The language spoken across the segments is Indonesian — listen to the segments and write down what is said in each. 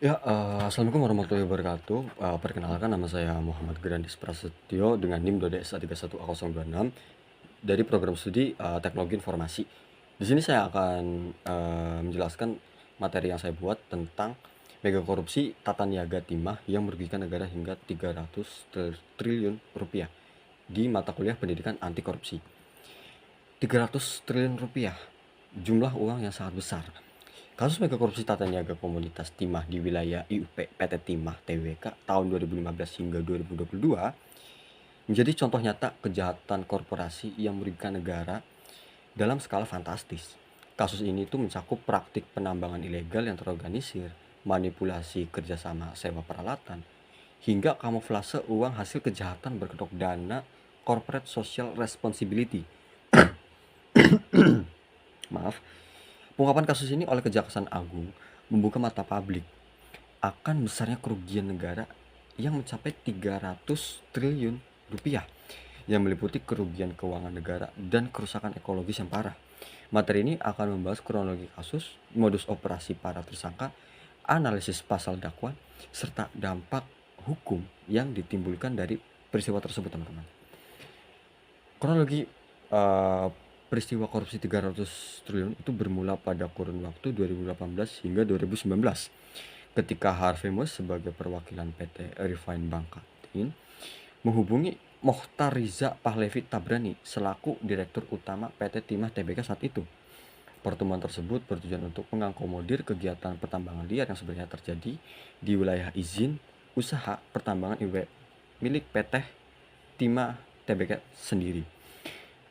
Assalamualaikum warahmatullahi wabarakatuh. Perkenalkan nama saya Muhammad Grandis Prasetyo dengan NIM DODSA31026 dari program studi Teknologi Informasi. Di sini saya akan menjelaskan materi yang saya buat tentang mega korupsi tata niaga timah yang merugikan negara hingga 300 triliun rupiah di mata kuliah pendidikan anti korupsi. 300 triliun rupiah, jumlah uang yang sangat besar. Kasus mega korupsi tata niaga komoditas timah di wilayah IUP PT Timah TWK tahun 2015 hingga 2022 menjadi contoh nyata kejahatan korporasi yang merugikan negara dalam skala fantastis. Kasus ini tuh mencakup praktik penambangan ilegal yang terorganisir, manipulasi kerjasama sewa peralatan, hingga kamuflase uang hasil kejahatan berkedok dana corporate social responsibility. Maaf, pengungkapan kasus ini oleh Kejaksaan Agung membuka mata publik akan besarnya kerugian negara yang mencapai 300 triliun rupiah yang meliputi kerugian keuangan negara dan kerusakan ekologis yang parah. Materi ini akan membahas kronologi kasus, modus operasi para tersangka, analisis pasal dakwaan, serta dampak hukum yang ditimbulkan dari peristiwa tersebut, teman-teman. Kronologi peristiwa korupsi 300 triliun itu bermula pada kurun waktu 2018 hingga 2019 ketika Harvey Mois sebagai perwakilan PT Refine Bangkatin menghubungi Mokhtar Riza Pahlavi Tabrani selaku Direktur Utama PT Timah Tbk saat itu. Pertemuan tersebut bertujuan untuk mengakomodir kegiatan pertambangan liar yang sebenarnya terjadi di wilayah izin usaha pertambangan milik PT Timah Tbk sendiri.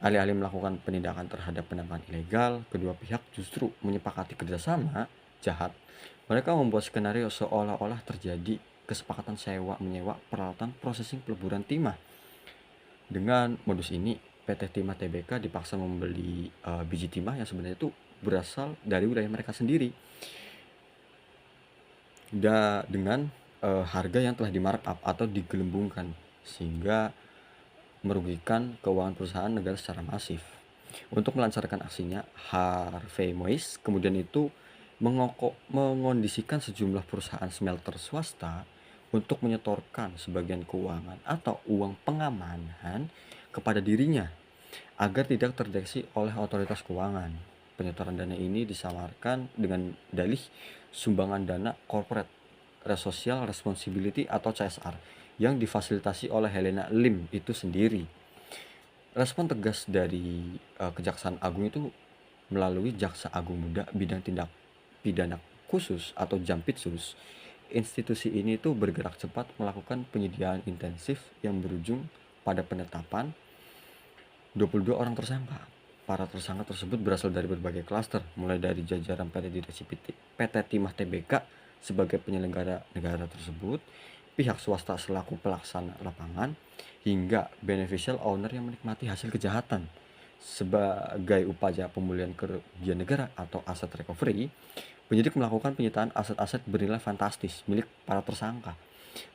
Alih-alih melakukan penindakan terhadap penambangan ilegal, kedua pihak justru menyepakati kerjasama jahat. Mereka membuat skenario seolah-olah terjadi kesepakatan sewa-menyewa peralatan processing peleburan timah. Dengan modus ini, PT Timah Tbk dipaksa membeli biji timah yang sebenarnya itu berasal dari wilayah mereka sendiri dengan harga yang telah di-markup atau digelembungkan, sehingga merugikan keuangan perusahaan negara secara masif. Untuk melancarkan aksinya, Harvey Mois kemudian itu mengondisikan sejumlah perusahaan smelter swasta untuk menyetorkan sebagian keuangan atau uang pengamanan kepada dirinya agar tidak terdeteksi oleh otoritas keuangan. Penyetoran dana ini disamarkan dengan dalih sumbangan dana corporate social responsibility atau CSR yang difasilitasi oleh Helena Lim itu sendiri. Respon tegas dari Kejaksaan Agung itu melalui Jaksa Agung Muda Bidang Tindak Pidana Khusus atau Jampitsus. Institusi ini itu bergerak cepat melakukan penyediaan intensif yang berujung pada penetapan 22 orang tersangka. Para tersangka tersebut berasal dari berbagai klaster, mulai dari jajaran PT Direksi PT Timah Tbk sebagai penyelenggara negara tersebut, pihak swasta selaku pelaksana lapangan, hingga beneficial owner yang menikmati hasil kejahatan. Sebagai upaya pemulihan kerugian negara atau aset recovery, penyidik melakukan penyitaan aset-aset bernilai fantastis milik para tersangka,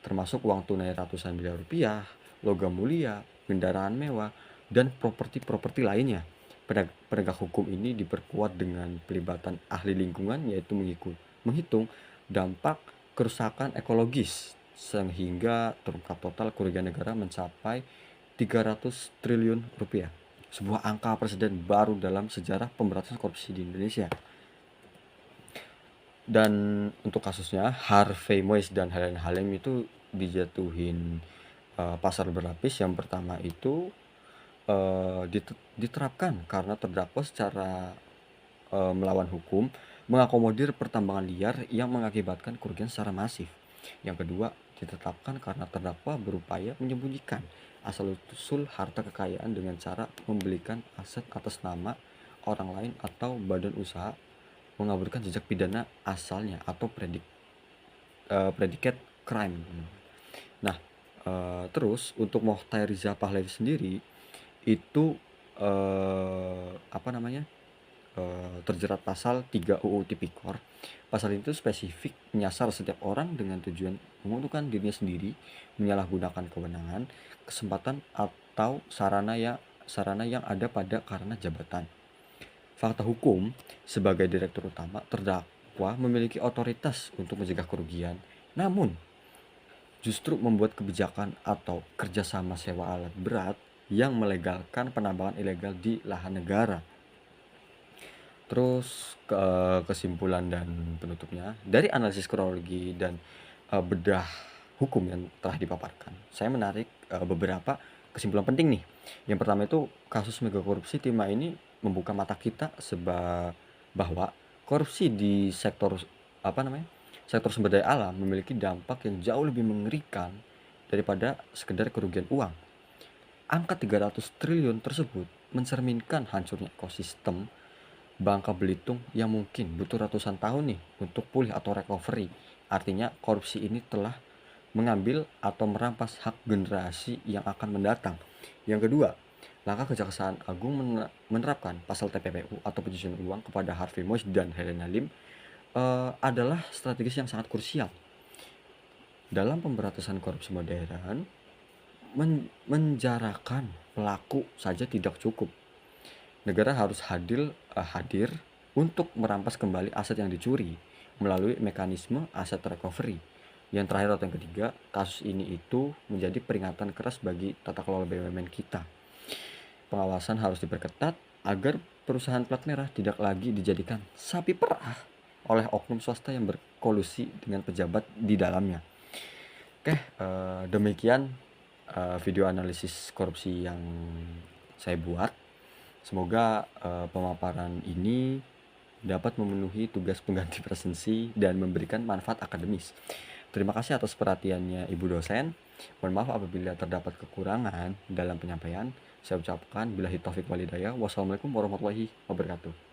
termasuk uang tunai ratusan miliar rupiah, logam mulia, kendaraan mewah, dan properti-properti lainnya. Penegak hukum ini diperkuat dengan pelibatan ahli lingkungan, yaitu menghitung dampak kerusakan ekologis, sehingga terungkap total kerugian negara mencapai 300 triliun rupiah. Sebuah angka presiden baru dalam sejarah pemberantasan korupsi di Indonesia. Dan untuk kasusnya, Harvey Mois dan Helena Lim itu dijatuhin pasal berlapis. Yang pertama itu diterapkan karena terdakwa secara melawan hukum mengakomodir pertambangan liar yang mengakibatkan kerugian secara masif. Yang kedua, ditetapkan karena terdakwa berupaya menyembunyikan asal-usul harta kekayaan dengan cara membelikan aset atas nama orang lain atau badan usaha, mengaburkan jejak pidana asalnya atau predikat crime. Nah, terus untuk Mokhtar Riza Pahlavi sendiri itu terjerat pasal 3 UU Tipikor. Pasal itu spesifik menyasar setiap orang dengan tujuan menguntungkan dirinya sendiri, menyalahgunakan kewenangan, kesempatan atau sarana yang ada pada karena jabatan. Fakta hukum, sebagai direktur utama, terdakwa terdakwa memiliki otoritas untuk mencegah kerugian, namun justru membuat kebijakan atau kerjasama sewa alat berat yang melegalkan penambangan ilegal di lahan negara. Terus kesimpulan dan penutupnya, dari analisis kronologi dan bedah hukum yang telah dipaparkan, saya menarik beberapa kesimpulan penting nih. Yang pertama itu, kasus megakorupsi timah ini membuka mata kita bahwa korupsi di sektor sumber daya alam memiliki dampak yang jauh lebih mengerikan daripada sekedar kerugian uang. Angka 300 triliun tersebut mencerminkan hancurnya ekosistem Bangka Belitung yang mungkin butuh ratusan tahun nih untuk pulih atau recovery. Artinya korupsi ini telah mengambil atau merampas hak generasi yang akan mendatang. Yang kedua, langkah Kejaksaan Agung menerapkan pasal TPPU atau pencucian uang kepada Harvey Mois dan Helena Lim adalah strategis yang sangat krusial. Dalam pemberantasan korupsi modern, menjarakan pelaku saja tidak cukup. Negara harus hadir untuk merampas kembali aset yang dicuri melalui mekanisme aset recovery. Yang terakhir atau yang ketiga, kasus ini itu menjadi peringatan keras bagi tata kelola BUMN kita. Pengawasan harus diperketat agar perusahaan plat merah tidak lagi dijadikan sapi perah oleh oknum swasta yang berkolusi dengan pejabat di dalamnya. Oke, demikian video analisis korupsi yang saya buat. Semoga pemaparan ini dapat memenuhi tugas pengganti presensi dan memberikan manfaat akademis. Terima kasih atas perhatiannya Ibu dosen. Mohon maaf apabila terdapat kekurangan dalam penyampaian. Saya ucapkan billahi taufik walhidayah. Wassalamualaikum warahmatullahi wabarakatuh.